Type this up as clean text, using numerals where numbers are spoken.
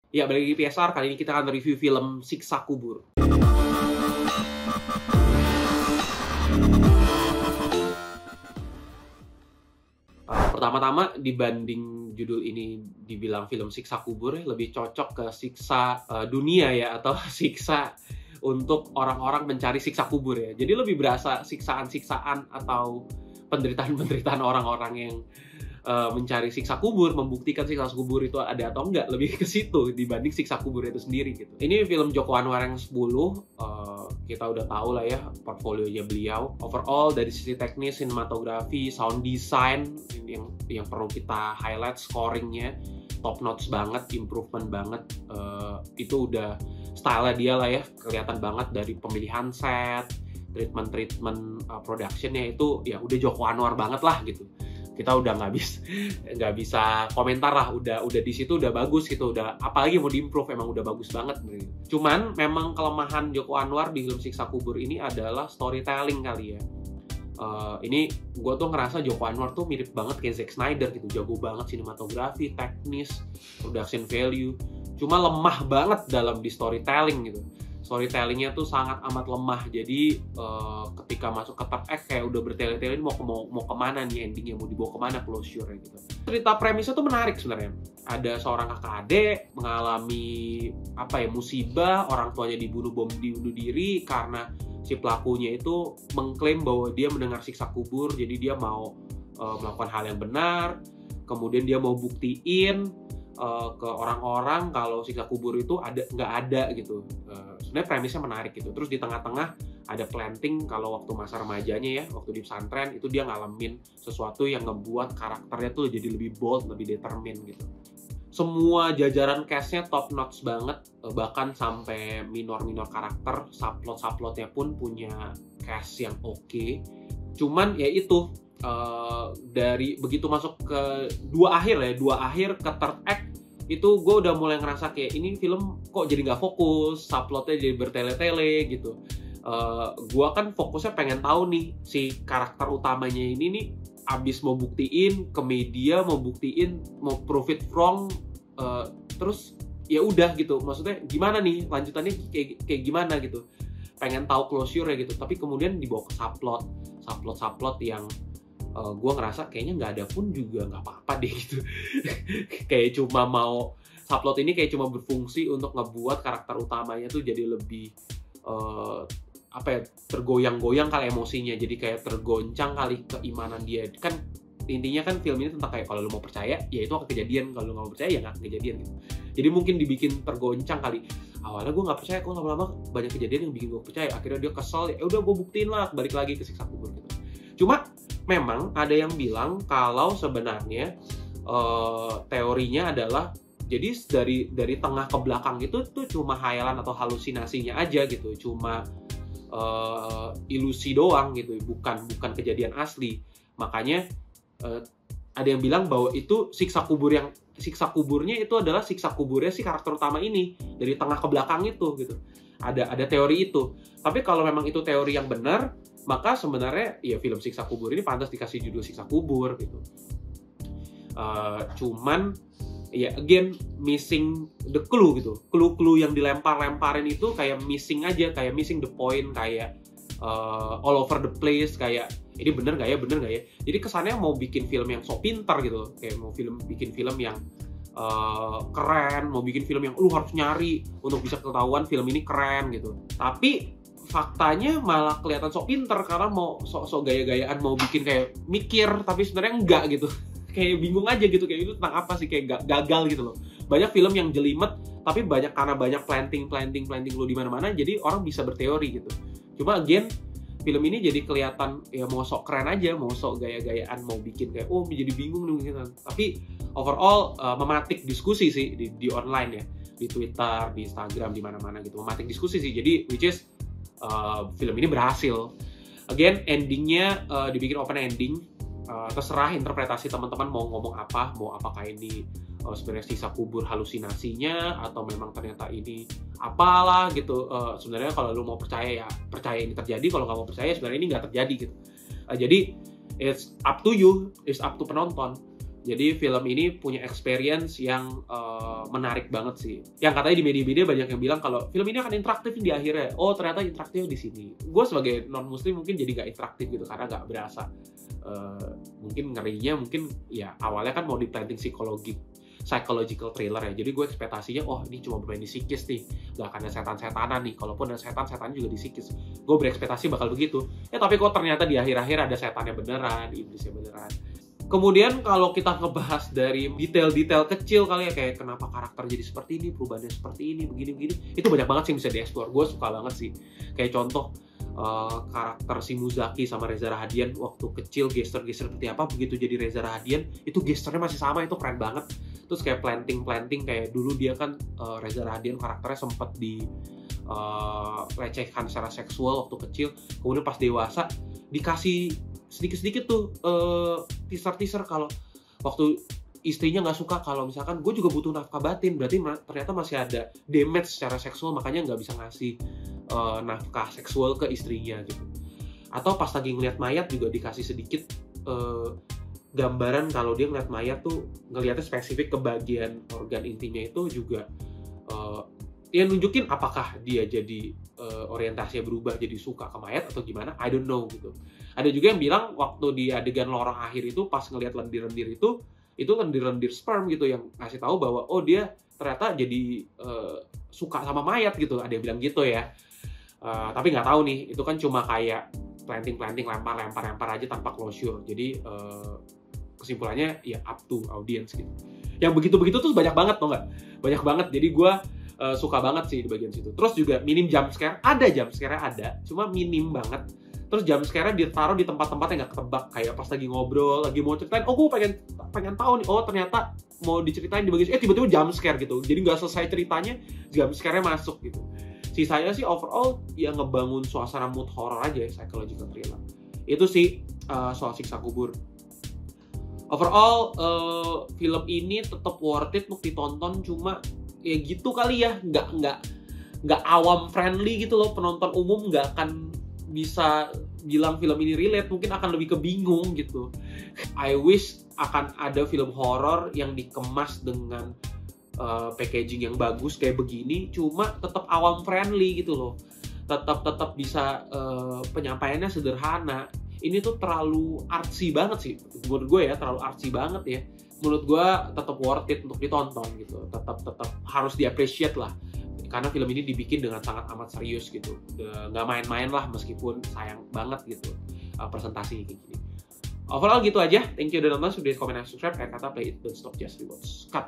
Ya, balik lagi PSR, kali ini kita akan review film Siksa Kubur. Pertama-tama dibanding judul ini dibilang film Siksa Kubur, lebih cocok ke siksa dunia ya, atau siksa untuk orang-orang mencari siksa kubur ya. Jadi lebih berasa siksaan-siksaan atau penderitaan-penderitaan orang-orang yang mencari siksa kubur, membuktikan siksa kubur itu ada atau enggak, lebih ke situ dibanding siksa kubur itu sendiri gitu. Ini film Joko Anwar yang 10, kita udah tahu lah ya portfolionya beliau. Overall dari sisi teknis, sinematografi, sound design yang perlu kita highlight, scoringnya top notch banget, improvement banget. Itu udah style dia lah ya, kelihatan banget dari pemilihan set, treatment productionnya itu ya udah Joko Anwar banget lah gitu. Kita udah nggak bisa komentar lah, udah di situ udah bagus gitu, udah apalagi mau diimprove, emang udah bagus banget. Cuman memang kelemahan Joko Anwar di film Siksa Kubur ini adalah storytelling kali ya. Ini gue tuh ngerasa Joko Anwar tuh mirip banget kayak Zack Snyder gitu, jago banget sinematografi, teknis, production value, cuma lemah banget dalam di storytelling gitu. Storytellingnya tuh sangat amat lemah, jadi ketika masuk ke third act kayak udah bertele-tele mau kemana nih endingnya, mau dibawa kemana closure gitu. Cerita premisnya tuh menarik sebenarnya. Ada seorang kakak adik mengalami musibah, orang tuanya dibunuh diri karena si pelakunya itu mengklaim bahwa dia mendengar siksa kubur, jadi dia mau melakukan hal yang benar, kemudian dia mau buktiin ke orang-orang kalau siksa kubur itu nggak ada gitu. Sebenarnya premisnya menarik gitu. Terus di tengah-tengah ada planting kalau waktu masa remajanya ya, waktu di pesantren itu dia ngalamin sesuatu yang ngebuat karakternya tuh jadi lebih bold, lebih determined gitu. Semua jajaran cast-nya top notch banget, bahkan sampai minor-minor karakter, subplot-subplotnya pun punya cast yang oke. Cuman ya itu, dari begitu masuk ke dua akhir ke third act, itu gue udah mulai ngerasa kayak ini film kok jadi nggak fokus, subplotnya jadi bertele-tele gitu. Gue kan fokusnya pengen tahu nih si karakter utamanya ini nih abis mau buktiin ke media, mau buktiin mau prove it wrong, terus ya udah gitu, maksudnya gimana nih lanjutannya kayak gimana gitu, pengen tahu closure ya gitu. Tapi kemudian dibawa ke subplot yang gue ngerasa kayaknya nggak ada pun juga nggak apa-apa deh gitu. Kayak cuma mau subplot ini kayak cuma berfungsi untuk ngebuat karakter utamanya tuh jadi lebih tergoyang-goyang kali emosinya, jadi kayak tergoncang kali keimanan dia. Kan intinya kan film ini tentang kayak kalau lu mau percaya ya itu akan kejadian, kalau lu nggak mau percaya ya nggak akan kejadian gitu. Jadi mungkin dibikin tergoncang kali. Awalnya gue nggak percaya, kok lama-lama banyak kejadian yang bikin gue percaya. Akhirnya dia kesel, ya udah gue buktiin lah, balik lagi ke siksa kubur gitu. Cuma memang ada yang bilang kalau sebenarnya teorinya adalah jadi dari tengah ke belakang itu tuh cuma hayalan atau halusinasinya aja gitu, cuma ilusi doang gitu, bukan kejadian asli. Makanya ada yang bilang bahwa itu siksa kuburnya itu adalah siksa kuburnya si karakter utama ini dari tengah ke belakang itu gitu. Ada teori itu. Tapi kalau memang itu teori yang benar, maka sebenarnya ya film Siksa Kubur ini pantas dikasih judul Siksa Kubur gitu. Cuman ya again missing the clue gitu. Clue yang dilempar-lemparin itu kayak missing aja, kayak missing the point, kayak all over the place, kayak ini bener gak ya. Jadi kesannya mau bikin film yang sok pintar gitu, kayak mau bikin film yang keren, mau bikin film yang lu harus nyari untuk bisa ketahuan film ini keren gitu. Tapi faktanya malah kelihatan sok pinter karena mau sok gaya-gayaan, mau bikin kayak mikir tapi sebenarnya enggak gitu. Kayak bingung aja gitu, kayak itu tentang apa sih, kayak gagal gitu loh. Banyak film yang jelimet tapi karena banyak planting lu di mana-mana, jadi orang bisa berteori gitu. Cuma again film ini jadi kelihatan ya mau sok keren aja, mau sok gaya-gayaan, mau bikin kayak jadi bingung nih gitu. Tapi overall mematik diskusi sih di online ya, di Twitter, di Instagram, di mana-mana gitu, mematik diskusi sih. Jadi which is film ini berhasil. Again, endingnya dibikin open ending. Terserah interpretasi teman-teman mau ngomong apa, mau apakah ini sebenarnya sisa kubur halusinasinya atau memang ternyata ini apalah gitu. Sebenarnya kalau lu mau percaya ya percaya ini terjadi, kalau nggak mau percaya sebenarnya ini nggak terjadi gitu. Jadi it's up to you, it's up to penonton. Jadi film ini punya experience yang menarik banget sih. Yang katanya di media-media banyak yang bilang kalau film ini akan interaktif di akhirnya. Oh ternyata interaktif di sini. Gue sebagai non-muslim mungkin jadi gak interaktif gitu karena gak berasa. Mungkin ngerinya mungkin ya awalnya kan mau di-planting psychological thriller ya. Jadi gue ekspektasinya, oh ini cuma bermain di psikis nih, gak akan ada setan-setanan nih. Kalaupun ada setan juga di psikis. Gue berekspektasi bakal begitu. Ya tapi kok ternyata di akhir-akhir ada setannya beneran, iblisnya beneran. Kemudian kalau kita ngebahas dari detail-detail kecil kali ya, kayak kenapa karakter jadi seperti ini, perubahannya seperti ini, begini-begini, itu banyak banget sih yang bisa dieksplor. Gue suka banget sih. Kayak contoh, karakter si Muzaki sama Reza Rahadian waktu kecil gesture-gesture seperti apa, begitu jadi Reza Rahadian itu gesturnya masih sama, itu keren banget. Terus kayak planting kayak dulu dia kan Reza Rahadian karakternya sempat di lecehkan secara seksual waktu kecil, kemudian pas dewasa dikasih sedikit-sedikit tuh teaser kalau waktu istrinya nggak suka kalau misalkan gue juga butuh nafkah batin, berarti ternyata masih ada damage secara seksual, makanya nggak bisa ngasih nafkah seksual ke istrinya gitu. Atau pas lagi ngeliat mayat juga dikasih sedikit gambaran kalau dia ngeliat mayat tuh ngeliatnya spesifik ke bagian organ intimnya, itu juga ya nunjukin apakah dia jadi orientasinya berubah jadi suka ke mayat atau gimana, I don't know gitu. Ada juga yang bilang waktu di adegan lorong akhir itu pas ngelihat lendir-lendir itu lendir-lendir sperm gitu, yang ngasih tahu bahwa oh dia ternyata jadi suka sama mayat gitu. Ada yang bilang gitu ya. Tapi nggak tahu nih, itu kan cuma kayak planting lempar aja tanpa closure. Jadi kesimpulannya ya up to audience gitu. Yang begitu-begitu tuh banyak banget, tau nggak? Banyak banget. Jadi gue suka banget sih di bagian situ. Terus juga minim jump scare, ada, cuma minim banget. Terus jump scare-nya ditaruh di tempat-tempat yang nggak ketebak, kayak pas lagi ngobrol, lagi mau ceritain, oh gue pengen tahu nih, oh ternyata mau diceritain di bagian tiba-tiba jump scare gitu. Jadi nggak selesai ceritanya, jump scare-nya masuk gitu. Sisanya sih overall ya ngebangun suasana mood horror aja ya, psychological thriller. Itu sih soal Siksa Kubur. Overall film ini tetap worth it untuk ditonton, cuma ya gitu kali ya, nggak awam friendly gitu loh. Penonton umum nggak akan bisa bilang film ini relate, mungkin akan lebih kebingung gitu. I wish akan ada film horor yang dikemas dengan packaging yang bagus kayak begini, cuma tetap awam friendly gitu loh, tetap bisa penyampaiannya sederhana. Ini tuh terlalu artsy banget sih menurut gue ya, terlalu artsy banget ya. Menurut gue tetap worth it untuk ditonton gitu, tetap harus di-appreciate lah, karena film ini dibikin dengan sangat amat serius gitu, nggak main-main lah, meskipun sayang banget gitu presentasinya kayak gini. Overall gitu aja, thank you udah nonton, sudah komen dan subscribe, kayak kata play it don't stop just rewatch, cut.